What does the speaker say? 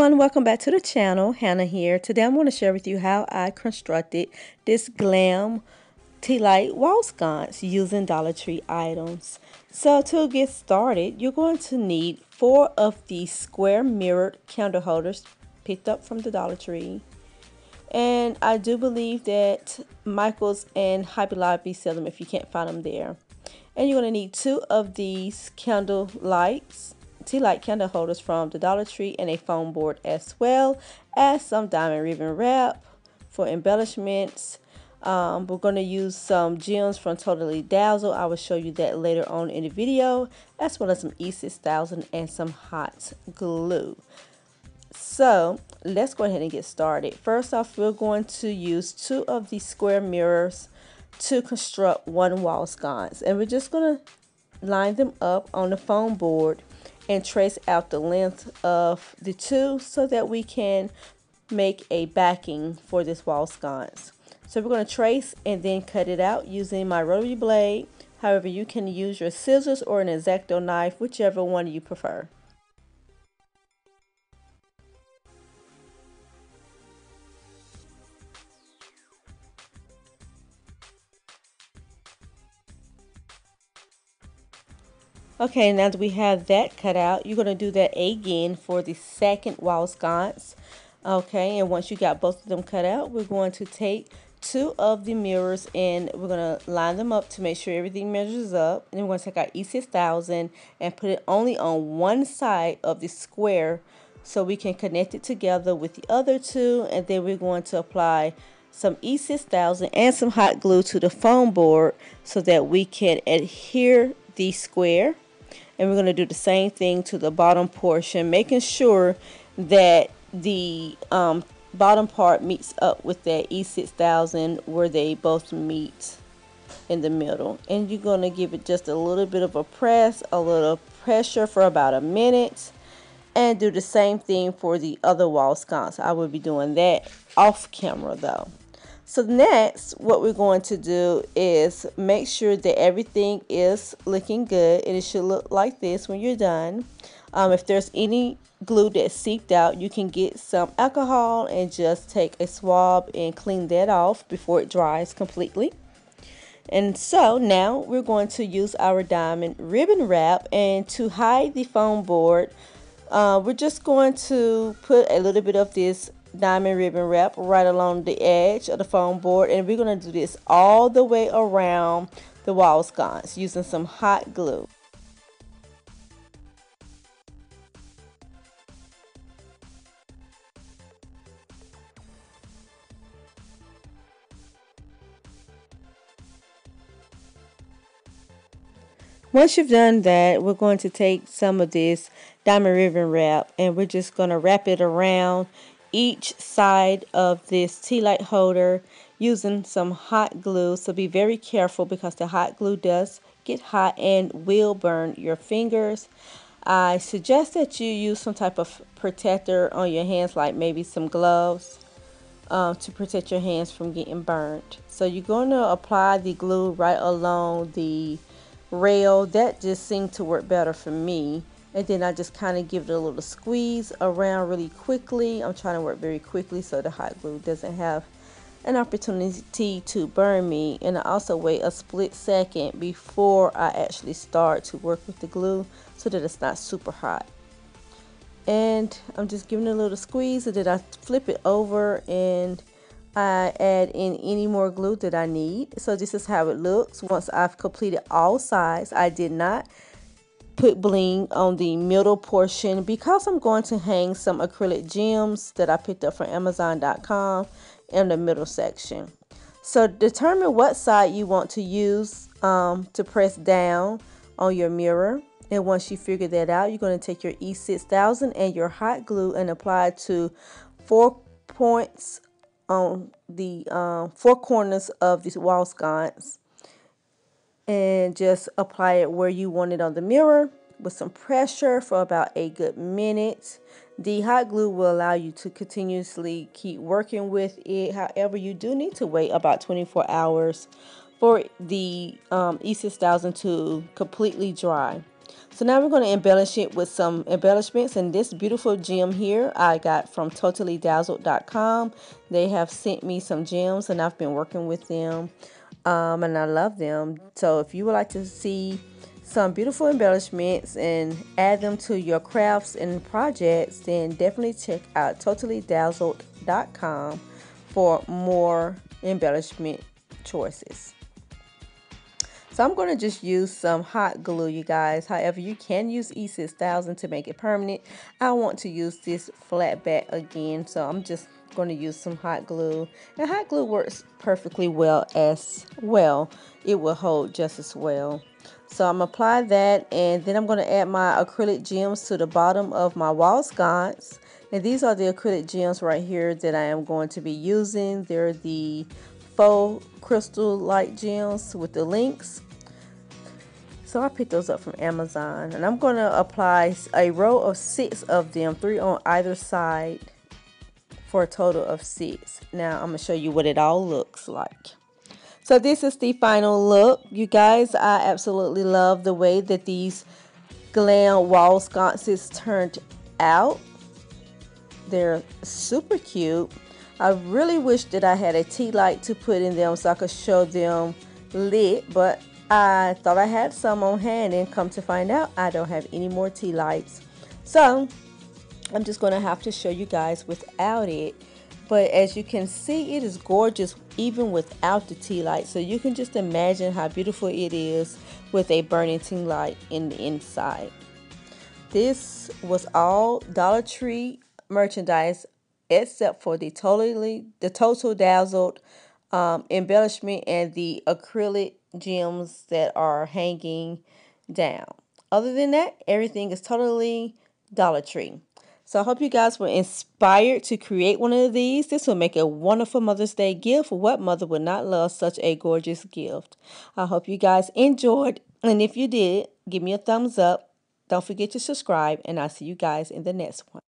everyone, welcome back to the channel. Hannah here. Today I'm going to share with you how I constructed this Glam tea light wall sconce using Dollar Tree items. So to get started, you're going to need 4 of these square mirrored candle holders picked up from the Dollar Tree. And I do believe that Michael's and Hobby Lobby sell them if you can't find them there. And you're going to need 2 of these candle lights, tea light candle holders from the Dollar Tree, and a foam board, as well as some diamond ribbon wrap for embellishments. We're going to use some gems from Totally Dazzle. I will show you that later on in the video, as well as some E6000 and some hot glue. So let's go ahead and get started. First off, we're going to use 2 of these square mirrors to construct one wall sconce, and we're just going to line them up on the foam board and trace out the length of the 2 so that we can make a backing for this wall sconce. So we're going to trace and then cut it out using my rotary blade. However, you can use your scissors or an X-Acto knife, whichever one you prefer. Okay, now that we have that cut out, you're going to do that again for the second wall sconce. Okay, and once you got both of them cut out, we're going to take 2 of the mirrors and we're going to line them up to make sure everything measures up. And then we're going to take our E6000 and put it only on one side of the square so we can connect it together with the other 2. And then we're going to apply some E6000 and some hot glue to the foam board so that we can adhere the square. And we're going to do the same thing to the bottom portion, making sure that the bottom part meets up with that E6000 where they both meet in the middle. And you're going to give it just a little bit of a press, a little pressure for about a minute, and do the same thing for the other wall sconce. I will be doing that off camera though. So next, what we're going to do is make sure that everything is looking good, and it should look like this when you're done. If there's any glue that's seeped out, you can get some alcohol and just take a swab and clean that off before it dries completely. And so now we're going to use our diamond ribbon wrap, and to hide the foam board, we're just going to put a little bit of this diamond ribbon wrap right along the edge of the foam board, and we're going to do this all the way around the wall sconce using some hot glue. Once you've done that, we're going to take some of this diamond ribbon wrap and we're just going to wrap it around each side of this tea light holder using some hot glue. So be very careful because the hot glue does get hot and will burn your fingers. I suggest that you use some type of protector on your hands, like maybe some gloves, to protect your hands from getting burnt. So you're going to apply the glue right along the rail. That just seemed to work better for me. And then I just kind of give it a little squeeze around really quickly. I'm trying to work very quickly so the hot glue doesn't have an opportunity to burn me. And I also wait a split second before I actually start to work with the glue so that it's not super hot. And I'm just giving it a little squeeze, and then I flip it over and I add in any more glue that I need. So this is how it looks once I've completed all sides. I did not put bling on the middle portion because I'm going to hang some acrylic gems that I picked up from Amazon.com in the middle section. So determine what side you want to use to press down on your mirror. And once you figure that out, you're going to take your E6000 and your hot glue and apply it to 4 points on the 4 corners of this wall sconce, and just apply it where you want it on the mirror with some pressure for about a good minute. The hot glue will allow you to continuously keep working with it. However, you do need to wait about 24 hours for the E6000 to completely dry. So now we're going to embellish it with some embellishments, and this beautiful gem here I got from totallydazzled.com. They have sent me some gems and I've been working with them, and I love them. So if you would like to see some beautiful embellishments and add them to your crafts and projects, then definitely check out totallydazzled.com for more embellishment choices. So I'm going to just use some hot glue, you guys. However, you can use E6000 to make it permanent. I want to use this flat back again, so I'm just going to use some hot glue. And hot glue works perfectly well as well. It will hold just as well. So I'm going to apply that, and then I'm going to add my acrylic gems to the bottom of my wall sconce. And these are the acrylic gems right here that I am going to be using. They're the faux crystal light gems with the links. So I picked those up from Amazon, and I'm going to apply a row of 6 of them, 3 on either side, for a total of 6. Now I'm going to show you what it all looks like. So this is the final look, you guys. I absolutely love the way that these Glam wall sconces turned out. They're super cute. I really wish that I had a tea light to put in them so I could show them lit, but I thought I had some on hand, and come to find out I don't have any more tea lights. So I'm just going to have to show you guys without it. But as you can see, it is gorgeous even without the tea light. So you can just imagine how beautiful it is with a burning tea light in the inside. This was all Dollar Tree merchandise except for the Total Dazzled embellishment and the acrylic gems that are hanging down. Other than that, everything is totally Dollar Tree. So I hope you guys were inspired to create one of these. This will make a wonderful Mother's Day gift. What mother would not love such a gorgeous gift? I hope you guys enjoyed, and if you did, give me a thumbs up. Don't forget to subscribe, and I'll see you guys in the next one.